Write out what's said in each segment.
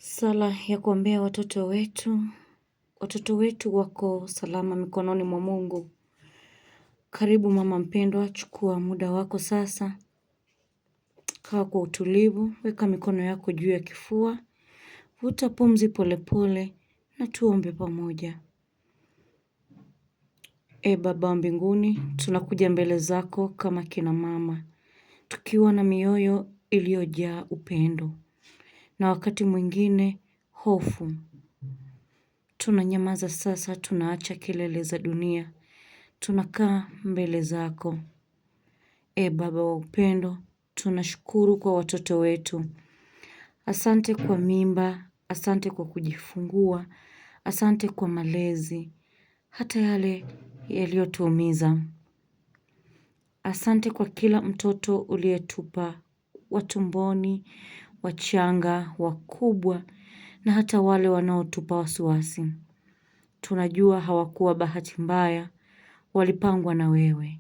Sala ya kuombea watoto wetu. Watoto wetu wako salama mikononi mwa Mungu. Karibu mama mpendwa, chukua muda wako sasa. Kaa kwa utulivu, weka mikono yako juu ya kifua. Vuta pumzi polepole na tuombe pamoja. Baba wa mbinguni, tunakuja mbele zako kama kina mama. Tukiwa na mioyo iliyojaa upendo. Na wakati mwingine, hofu. Tunanyamaza sasa, tunaacha kelele za dunia. Tunakaa mbele zako. Baba wa upendo, tunashukuru kwa watoto wetu. Asante kwa mimba, asante kwa kujifungua, asante kwa malezi, hata yale yaliyotuumiza. Asante kwa kila mtoto uliyetupa, wa tumboni, wachanga, wakubwa, na hata wale wanaotupa wasiwasi. Tunajua hawakuwa bahati mbaya, walipangwa na wewe.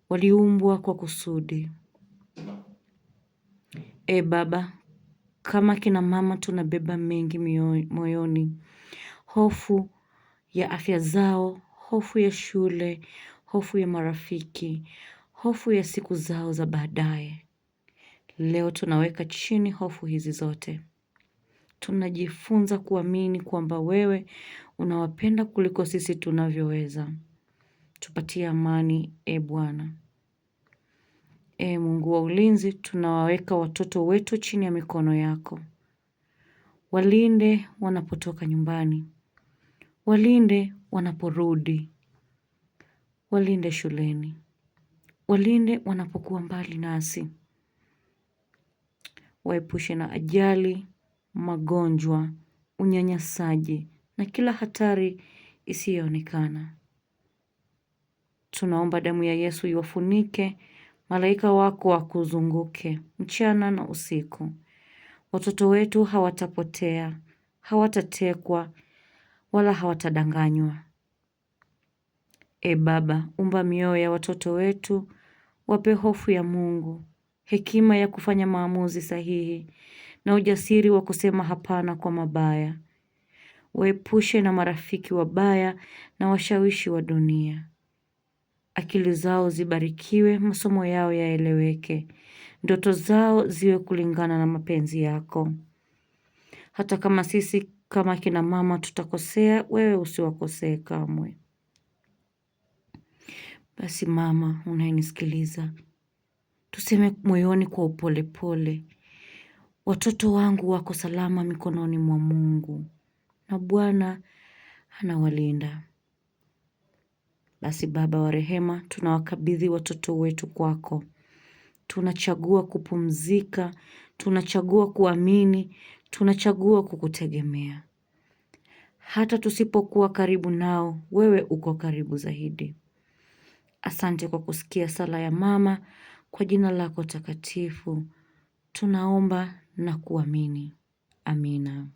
Waliumbwa kwa kusudi. Baba, kama kina mama tunabeba mengi moyoni. Hofu ya afya zao, hofu ya shule, hofu ya marafiki, hofu ya siku zao za baadaye. Leo tunaweka chini hofu hizi zote. Tunajifunza kuamini kwamba wewe unawapenda kuliko sisi tunavyoweza. Tupatie amani, Bwana. Mungu wa ulinzi, tunawaweka watoto wetu chini ya mikono yako. Walinde wanapotoka nyumbani. Walinde wanaporudi. Walinde shuleni. Walinde wanapokuwa mbali nasi. Waepushe na ajali, magonjwa, unyanyasaji na kila hatari isiyoonekana. Tunaomba damu ya Yesu iwafunike, malaika wako wakuzunguke, mchana na usiku. Watoto wetu hawatapotea, hawatatekwa, wala hawatadanganywa. Baba, umba mioyo ya watoto wetu, wape hofu ya Mungu, hekima ya kufanya maamuzi sahihi, na ujasiri wa kusema hapana kwa mabaya. Waepushe na marafiki wabaya na washawishi wa dunia. Akili zao zibarikiwe, masomo yao yaeleweke, ndoto zao ziwe kulingana na mapenzi yako. Hata kama sisi kama kina mama tutakosea, wewe usiwakosee kamwe. Basi mama, unayenisikiliza. Tuseme moyoni kwa upole pole. Watoto wangu wako salama mikononi mwa Mungu. Na Bwana anawalinda. Basi Baba wa rehema, tunawakabidhi watoto wetu kwako. Tunachagua kupumzika, tunachagua kuamini, tunachagua kukutegemea. Hata tusipokuwa karibu nao, wewe uko karibu zaidi. Asante kwa kusikia sala ya mama, kwa jina lako takatifu. Tunaomba na kuamini. Amina.